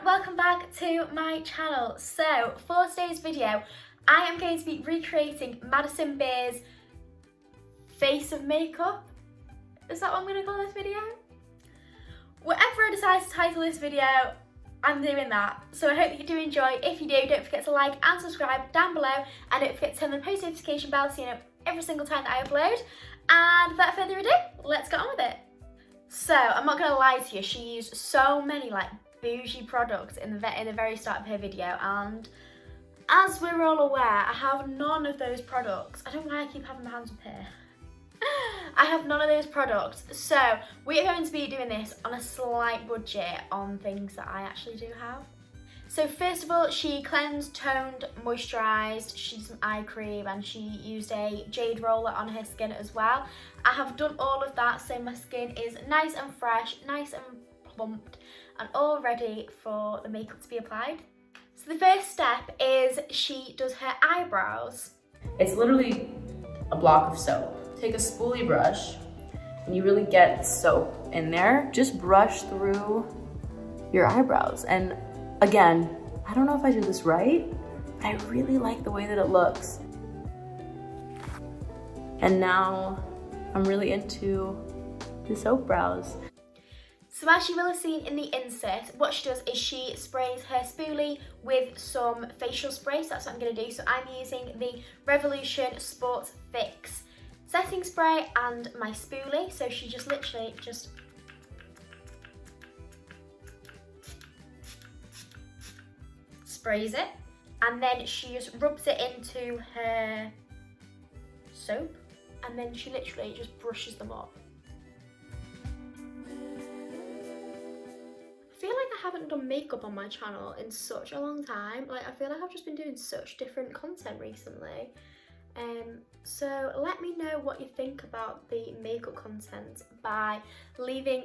welcome back to my channel. So for today's video, I am going to be recreating Madison Beer's face of makeup. Is that what I'm going to call this video? Whatever I decide to title this video, I'm doing that. So I hope that you do enjoy. If you do, don't forget to like and subscribe down below, and don't forget to turn on the post notification bell so you know every single time that I upload. And without further ado, let's get on with it. So I'm not going to lie to you, she used so many like bougie products in the very start of her video, and as we're all aware, I have none of those products. I don't know why I keep having my hands up here. I have none of those products, so we are going to be doing this on a slight budget on things that I actually do have. So first of all, she cleansed, toned, moisturised, she did some eye cream, and she used a jade roller on her skin as well. I have done all of that, so my skin is nice and fresh, nice and plumped, and all ready for the makeup to be applied. So the first step is she does her eyebrows. It's literally a block of soap. Take a spoolie brush and you really get soap in there. Just brush through your eyebrows. And again, I don't know if I do this right, but I really like the way that it looks. And now I'm really into the soap brows. So as you will have seen in the insert, what she does is she sprays her spoolie with some facial spray. So that's what I'm going to do. So I'm using the Revolution Sports Fix setting spray and my spoolie. So she just literally just sprays it, and then she just rubs it into her soap, and then she literally just brushes them up. I feel like I haven't done makeup on my channel in such a long time. Like, I feel like I've just been doing such different content recently. So let me know what you think about the makeup content by leaving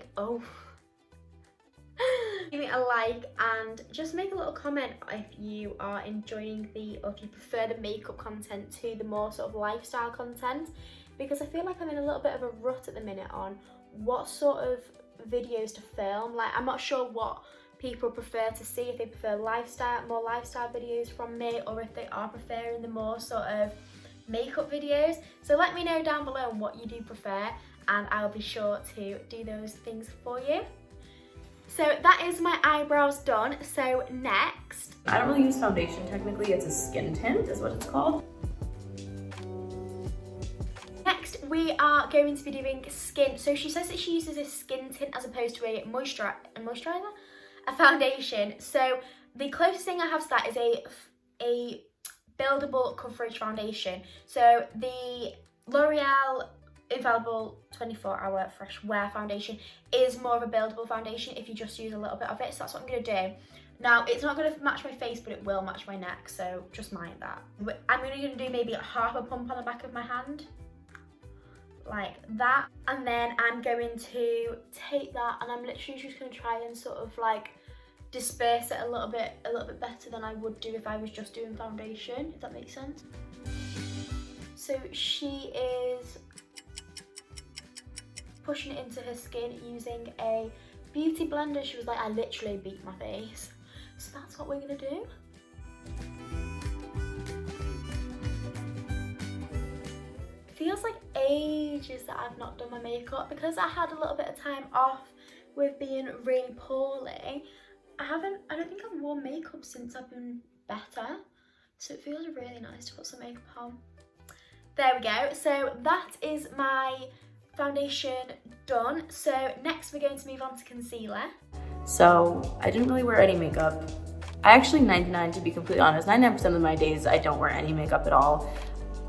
leaving a like, and just make a little comment if you are enjoying or if you prefer the makeup content to the more sort of lifestyle content, because I feel like I'm in a little bit of a rut at the minute on what sort of videos to film. Like, I'm not sure what people prefer to see, if they prefer more lifestyle videos from me, or if they are preferring the more sort of makeup videos. So let me know down below what you do prefer, and I'll be sure to do those things for you. So that is my eyebrows done. So next, I don't really use foundation technically, it's a skin tint is what it's called. Next we are going to be doing skin. So she says that she uses a skin tint as opposed to a moisturizer, a foundation. So the closest thing I have to that is a buildable coverage foundation. So the L'Oreal Infallible 24-hour fresh wear foundation is more of a buildable foundation if you just use a little bit of it. So that's what I'm going to do. Now, it's not going to match my face, but it will match my neck, so just mind that. I'm going to do maybe half a pump on the back of my hand, like that, and then I'm going to take that and I'm literally just going to try and sort of like disperse it a little bit better than I would do if I was just doing foundation, if that makes sense. So she is pushing it into her skin using a beauty blender. She was like, I literally beat my face. So that's what we're gonna do. Feels like ages that I've not done my makeup, because I had a little bit of time off with being really poorly. I don't think I've worn makeup since I've been better, so it feels really nice to put some makeup on. There we go. So that is my foundation done. So next we're going to move on to concealer. So I didn't really wear any makeup. I actually, 99 to be completely honest, 99% of my days I don't wear any makeup at all.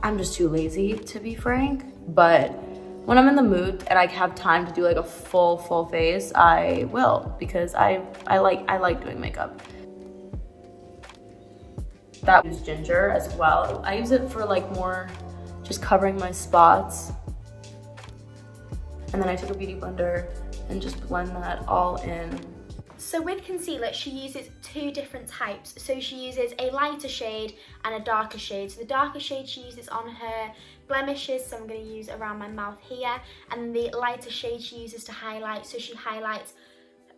I'm just too lazy, to be frank. But when I'm in the mood and I have time to do like a full face, I will, because I like doing makeup. That was ginger as well. I use it for like more just covering my spots. And then I took a beauty blender and just blend that all in. So with concealer, she uses two different types. So she uses a lighter shade and a darker shade. So the darker shade she uses on her blemishes, so I'm going to use around my mouth here. And the lighter shade she uses to highlight, so she highlights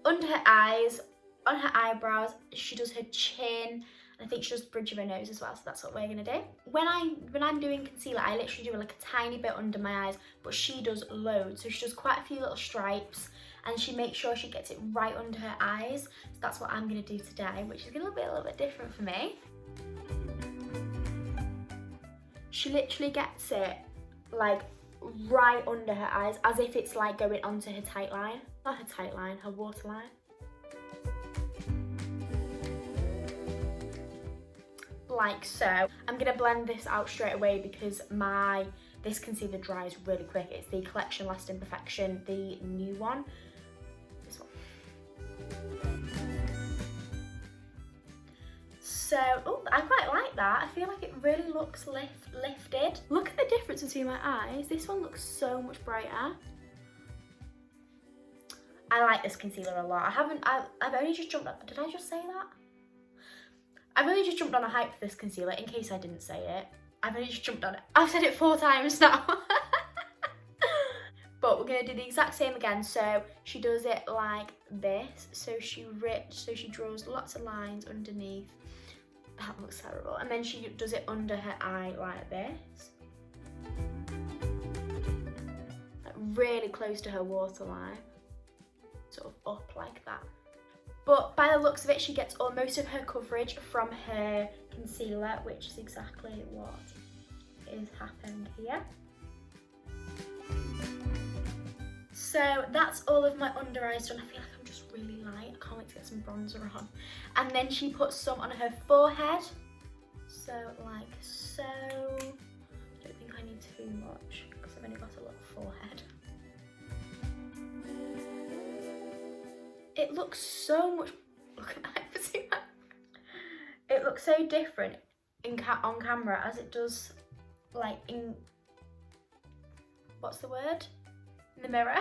under her eyes, on her eyebrows, she does her chin, and I think she does the bridge of her nose as well, so that's what we're gonna do. When I'm doing concealer, I literally do like a tiny bit under my eyes, but she does loads. So she does quite a few little stripes, and she makes sure she gets it right under her eyes. So that's what I'm gonna do today, which is gonna be a little bit different for me. She literally gets it like right under her eyes, as if it's like going onto her tight line. Not her tight line, her waterline. Like so. I'm gonna blend this out straight away because this concealer dries really quick. It's the Collection Lasting Perfection, the new one. This one. So, oh, I quite like that. I feel like it really looks lifted. Look at the difference between my eyes. This one looks so much brighter. I like this concealer a lot. I've only just jumped up. Did I just say that? I've only just jumped on a hype for this concealer, in case I didn't say it. I've only just jumped on it. I've said it 4 times now. But we're gonna do the exact same again. So she does it like this. So she draws lots of lines underneath. That looks terrible. And then she does it under her eye like this. Like really close to her waterline. Sort of up like that. But by the looks of it, she gets most of her coverage from her concealer, which is exactly what is happening here. So that's all of my under eyes done. I feel like I'm just really light. I can't wait to get some bronzer on. And then she puts some on her forehead. So like so. I don't think I need too much because I've only got a little forehead. It looks so much, look at that, it looks so different on camera as it does like in, what's the word? In the mirror,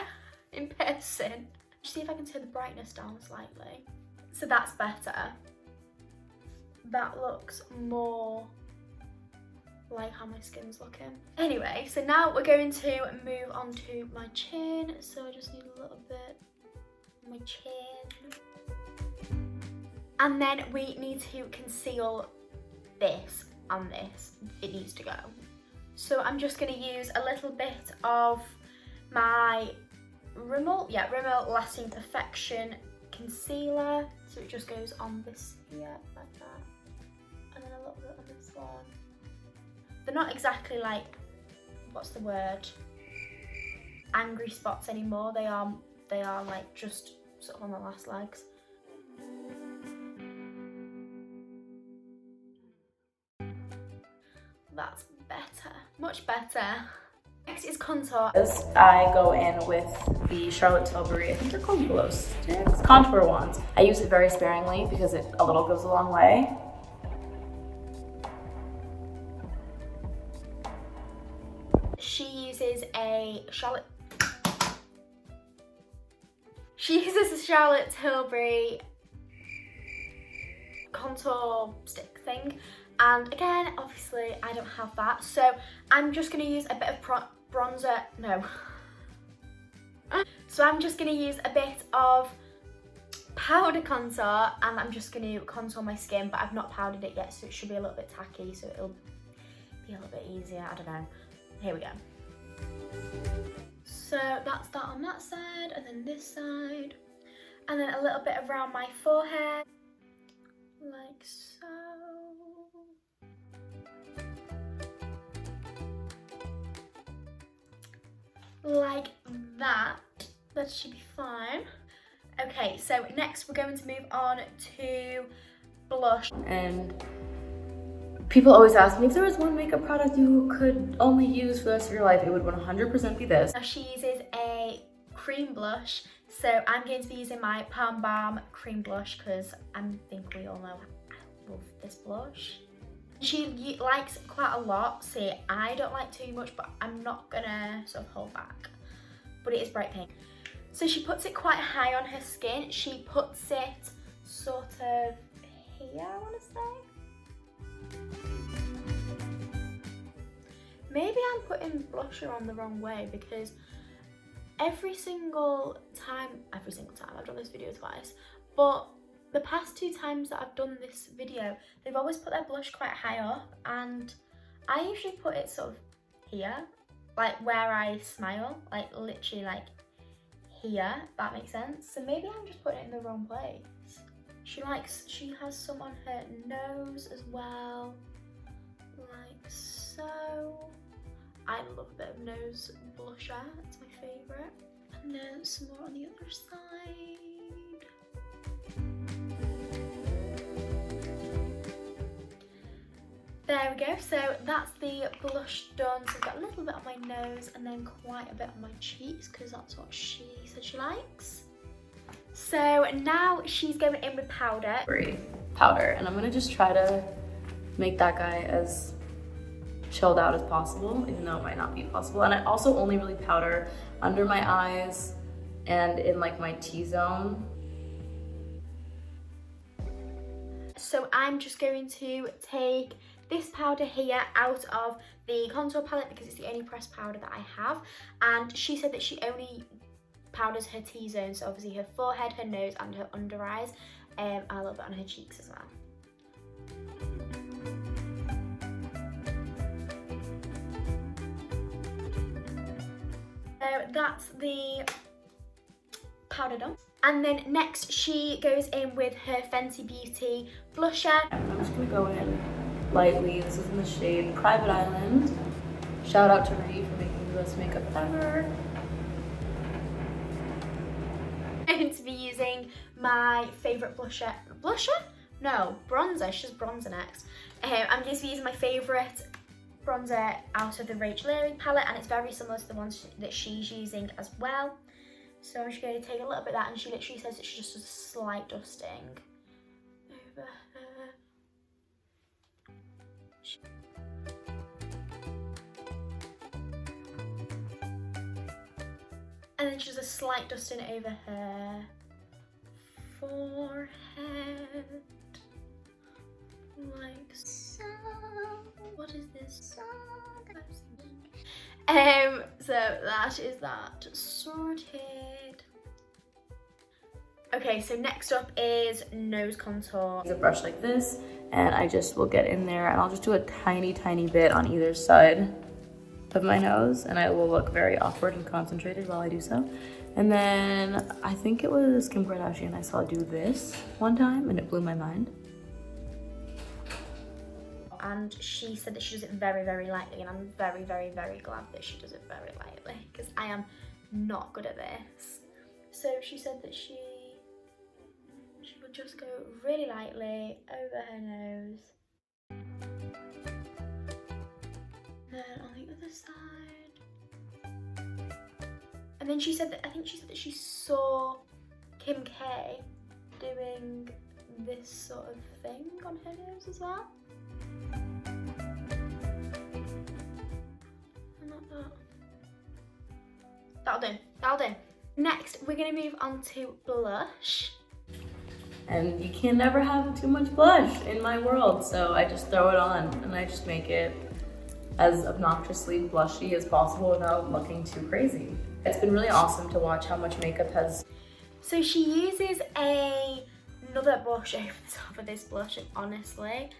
in person. See if I can turn the brightness down slightly. So that's better. That looks more like how my skin's looking. Anyway, so now we're going to move on to my chin. So I just need a little bit on my chin. And then we need to conceal this and this. It needs to go. So I'm just going to use a little bit of my Rimmel Lasting Perfection concealer. So it just goes on this here like that. And then a little bit on this one. They're not exactly like, what's the word? Angry spots anymore. They are like just sort of on the last legs. That's better, much better. Next is contour. I go in with the Charlotte Tilbury, I think they're called glow sticks, contour wands. I use it very sparingly because a little goes a long way. She uses a Charlotte Tilbury contour stick thing. And again, obviously I don't have that. So I'm just gonna use a bit of bronzer, no. So I'm just gonna use a bit of powder contour and I'm just gonna contour my skin, but I've not powdered it yet, so it should be a little bit tacky, so it'll be a little bit easier, I don't know. Here we go. So that's that on that side, and then this side. And then a little bit around my forehead, like so. Like that. That should be fine. Okay, so next we're going to move on to blush. And people always ask me, if there was one makeup product you could only use for the rest of your life, it would 100% be this. Now she uses a cream blush, so I'm going to be using my Palm Balm cream blush because I think we all know I love this blush. She likes quite a lot. See, I don't like too much, but I'm not gonna sort of hold back. But it is bright pink. So she puts it quite high on her skin. She puts it sort of here, I want to say. Maybe I'm putting blusher on the wrong way because every single time, I've done this video twice, but the past 2 times that I've done this video, they've always put their blush quite high up, and I usually put it sort of here, like where I smile, like literally like here, if that makes sense. So maybe I'm just putting it in the wrong place. She has some on her nose as well, like so. I love a bit of nose blusher, it's my favourite. And then some more on the other side. There we go, so that's the blush done. So I've got a little bit on my nose and then quite a bit on my cheeks because that's what she said she likes. So now she's going in with powder. Powder, and I'm gonna just try to make that guy as chilled out as possible, even though it might not be possible. And I also only really powder under my eyes and in like my T-zone. So I'm just going to take this powder here out of the contour palette because it's the only pressed powder that I have. And she said that she only powders her T-zone, so obviously her forehead, her nose and her under eyes, and a little bit on her cheeks as well. So that's the powder done. And then next she goes in with her Fenty Beauty blusher. I'm just gonna go in lightly. This is in the shade Private Island. Shout out to Ree for making the best makeup ever. I'm going to be using my favourite blusher. Blusher? No, bronzer. She does bronzer next. I'm going to be using my favourite bronzer out of the Rachel Leary palette, and it's very similar to the ones that she's using as well. So I'm just going to take a little bit of that, and she literally says that she just does a slight dusting over her. And then she does a slight dusting over her forehead, like so. What is this song that I'm singing? So that is that sorted. Okay, so next up is nose contour. Use a brush like this, and I just will get in there, and I'll just do a tiny, tiny bit on either side of my nose, and I will look very awkward and concentrated while I do so. And then I think it was Kim Kardashian I saw do this one time, and it blew my mind. And she said that she does it very, very lightly, and I'm very, very, very glad that she does it very lightly because I am not good at this. So she said that she would just go really lightly over her nose. Then on the other side. And then she said that, I think she said that she saw Kim K doing this sort of thing on her nose as well. And like that. That'll do, that'll do. Next, we're gonna move on to blush. And you can never have too much blush in my world, so I just throw it on and I just make it as obnoxiously blushy as possible without looking too crazy. It's been really awesome to watch how much makeup has. So she uses another blush over the top of this blush, and honestly,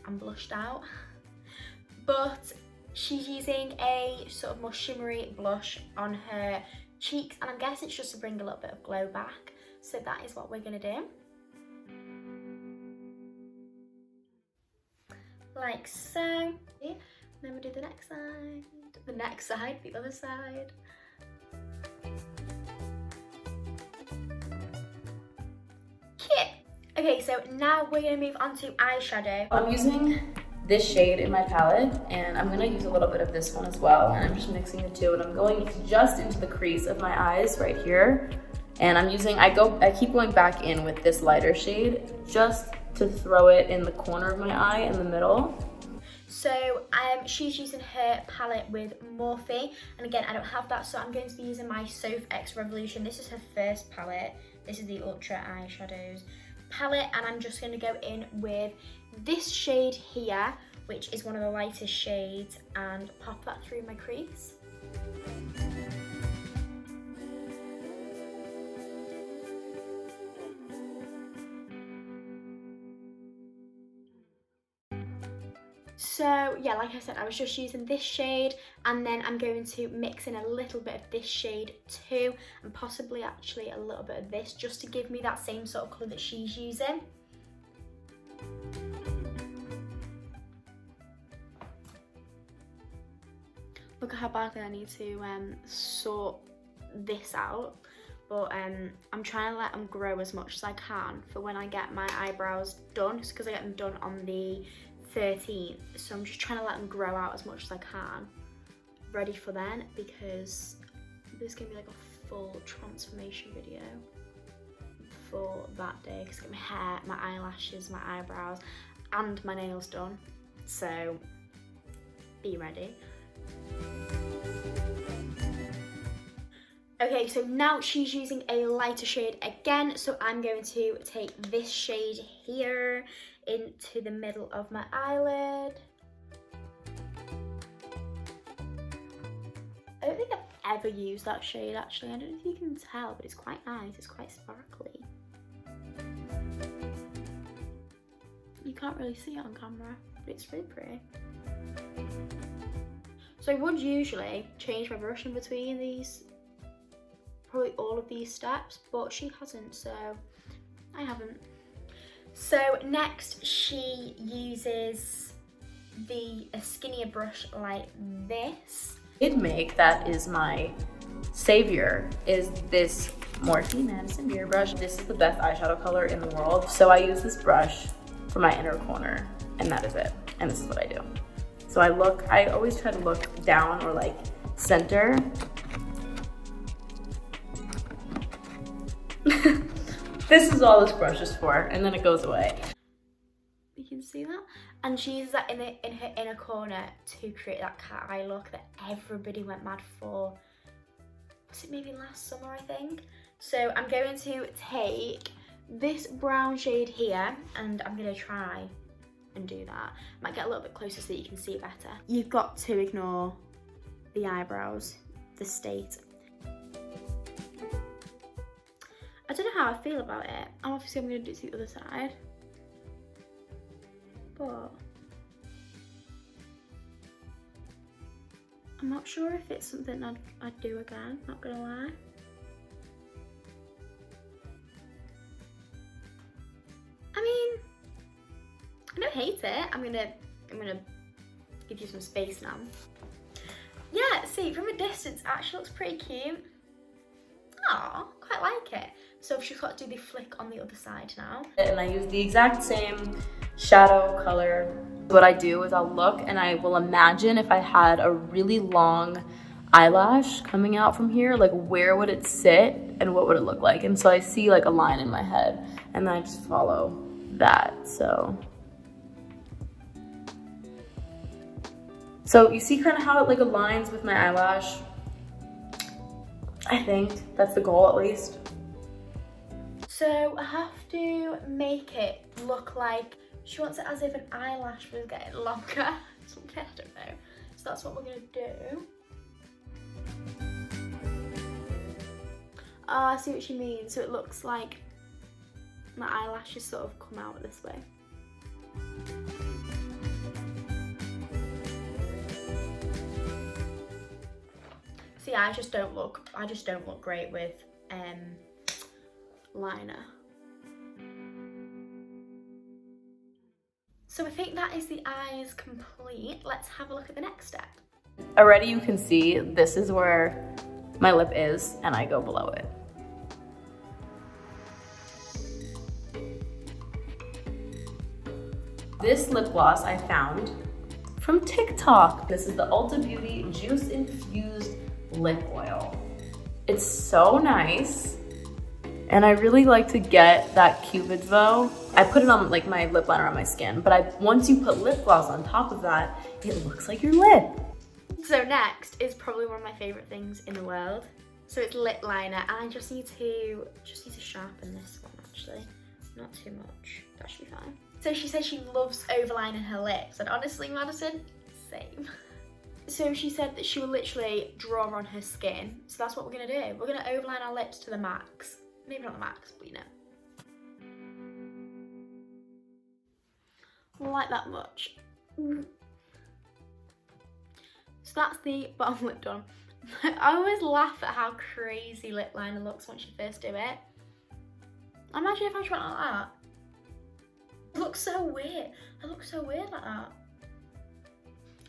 I'm blushed out. But she's using a sort of more shimmery blush on her cheeks, and I guess it's just to bring a little bit of glow back. So that is what we're gonna do. Like so. Then we do the next side, the other side. Cute. Okay, so now we're gonna move on to eyeshadow. I'm using this shade in my palette, and I'm gonna use a little bit of this one as well, and I'm just mixing the two, and I'm going just into the crease of my eyes right here. And I'm using, I keep going back in with this lighter shade just to throw it in the corner of my eye in the middle. So she's using her palette with Morphe, and again I don't have that, so I'm going to be using my Soph X Revolution. This is her first palette. This is the Ultra Eyeshadows palette, and I'm just going to go in with this shade here, which is one of the lightest shades, and pop that through my crease. So yeah, like I said, I was just using this shade, and then I'm going to mix in a little bit of this shade too, and possibly actually a little bit of this, just to give me that same sort of colour that she's using. Look at how badly I need to sort this out, but I'm trying to let them grow as much as I can for when I get my eyebrows done, because I get them done on the 13th, so I'm just trying to let them grow out as much as I can, ready for then, because this is going to be like a full transformation video for that day, because I get my hair, my eyelashes, my eyebrows and my nails done, so be ready. Okay, so now she's using a lighter shade again, so I'm going to take this shade here into the middle of my eyelid. I don't think I've ever used that shade actually. I don't know if you can tell, but it's quite nice. It's quite sparkly. You can't really see it on camera, but it's really pretty. So I would usually change my brush in between these, probably all of these steps, but she hasn't, so I haven't. So next she uses a skinnier brush like this. Make that is my savior is this Morphe Madison Beer brush. This is the best eyeshadow color in the world. So I use this brush for my inner corner, and that is it. And this is what I do. So I always try to look down or like center. This is all this brush is for, and then it goes away. You can see that? And she uses that in her inner corner to create that cat eye look that everybody went mad for. Was it maybe last summer, I think? So I'm going to take this brown shade here, and I'm going to try and do that. Might get a little bit closer so that you can see it better. You've got to ignore the eyebrows, the state. I don't know how I feel about it. Obviously I'm going to do it to the other side. But I'm not sure if it's something I'd do again, not gonna lie. I mean, I don't hate it. I'm gonna give you some space now. Yeah, see, from a distance, it actually looks pretty cute. Aw, quite like it. So she's got to do the flick on the other side now. And I use the exact same shadow color. What I do is I'll look and I will imagine if I had a really long eyelash coming out from here, like where would it sit and what would it look like? And so I see like a line in my head and then I just follow that, so you see kind of how it like aligns with my eyelash. I think that's the goal at least. So I have to make it look like she wants it as if an eyelash was getting longer. Something, I don't know. So that's what we're gonna do. Oh, I see what she means. So it looks like my eyelashes sort of come out this way. See, I just don't look great with liner. So I think that is the eyes complete. Let's have a look at the next step. Already you can see this is where my lip is and I go below it. This lip gloss I found from TikTok. This is the Ulta Beauty Juice Infused Lip Oil. It's so nice. And I really like to get that Cupid's bow. I put it on like my lip liner on my skin, but once you put lip gloss on top of that, it looks like your lip. So next is probably one of my favorite things in the world. So it's lip liner, and I just need to sharpen this one actually. Not too much, that should be fine. So she says she loves overlining her lips, and honestly, Madison, same. So she said that she will literally draw on her skin. So that's what we're gonna do. We're gonna overline our lips to the max. Maybe not the max, but you know. Like that much. that's the bottom lip done. I always laugh at how crazy lip liner looks once you first do it. Imagine if I just went like that. It looks so weird. It looks so weird like that.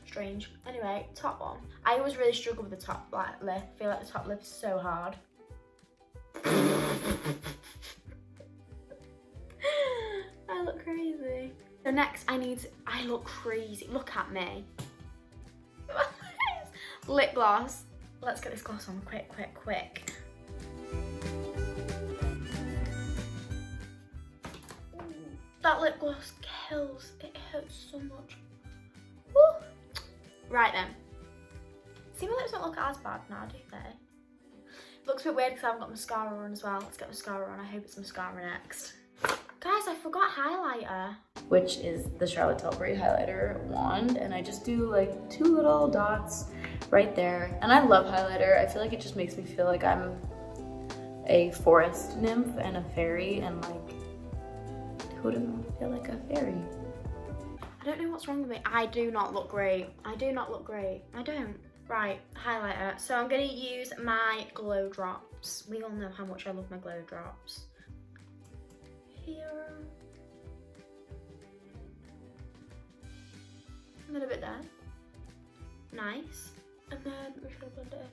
Strange. Anyway, top one. I always really struggle with the top lip. I feel like the top lip is so hard. I look crazy. So next I look crazy. Look at me. Lip gloss. Let's get this gloss on quick, quick, quick. That lip gloss kills. It hurts so much. Woo. Right then. See, my lips don't look as bad now, do they? It looks a bit weird because I haven't got mascara on as well. Let's get mascara on. I hope it's mascara next. Guys, I forgot highlighter. Which is the Charlotte Tilbury highlighter wand. And I just do like 2 little dots right there. And I love highlighter. I feel like it just makes me feel like I'm a forest nymph and a fairy. And like, who doesn't want to feel like a fairy? I don't know what's wrong with me. I do not look great. I do not look great. I don't. Right, highlighter. So I'm going to use my glow drops. We all know how much I love my glow drops. Here. A little bit there. Nice. And then we're just going to blend it in.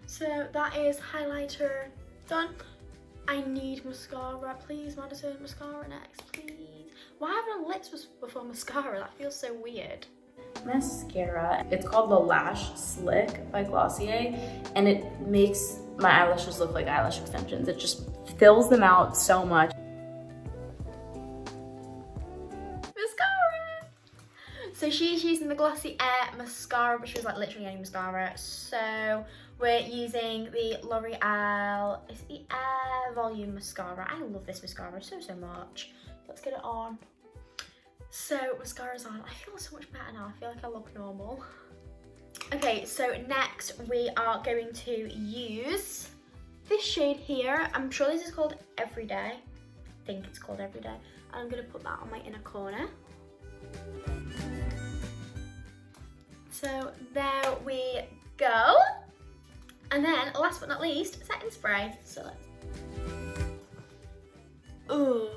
So that is highlighter done. I need mascara, please, Madison. Mascara next, please. Why have I lips before mascara? That feels so weird. Mascara. It's called the Lash Slick by Glossier, and it makes my eyelashes look like eyelash extensions. It just fills them out so much. Mascara! So she's using the Glossy Air mascara, but she was like literally any mascara. So we're using the L'Oreal, it's the Air Volume Mascara. I love this mascara so much. Let's get it on. So mascara's on. I feel so much better now. I feel like I look normal. Okay, so next we are going to use this shade here. I'm sure this is called Everyday. I think it's called Everyday. And I'm gonna put that on my inner corner. So there we go. And then, last but not least, setting spray. So ooh.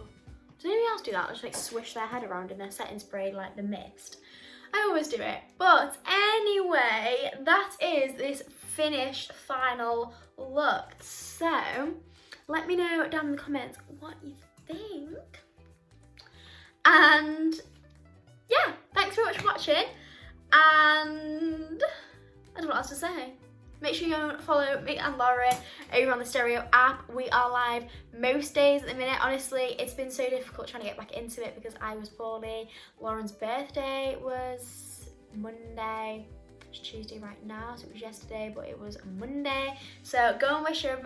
Does anybody else do that? Just like swish their head around in their setting spray like the mist. I always do it. But anyway, that is this finished final look. So let me know down in the comments what you think. And yeah, thanks very much for watching. And I don't know what else to say. Make sure you go and follow me and Lauren over on the Stereo app. We are live most days at the minute. Honestly, it's been so difficult trying to get back into it because I was poorly. Lauren's birthday was Monday. It's Tuesday right now, so it was yesterday, but it was Monday. So go and wish her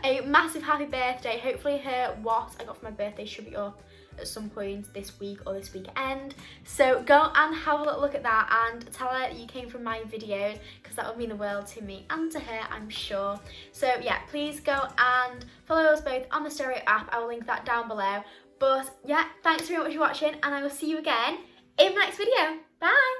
a massive happy birthday. Hopefully her what I got for my birthday should be up at some point this week or this weekend. So go and have a little look at that and tell her you came from my videos, because that would mean the world to me and to her, I'm sure. So yeah, please go and follow us both on the Stereo app. I will link that down below. But yeah, thanks very much for watching, and I will see you again in my next video. Bye!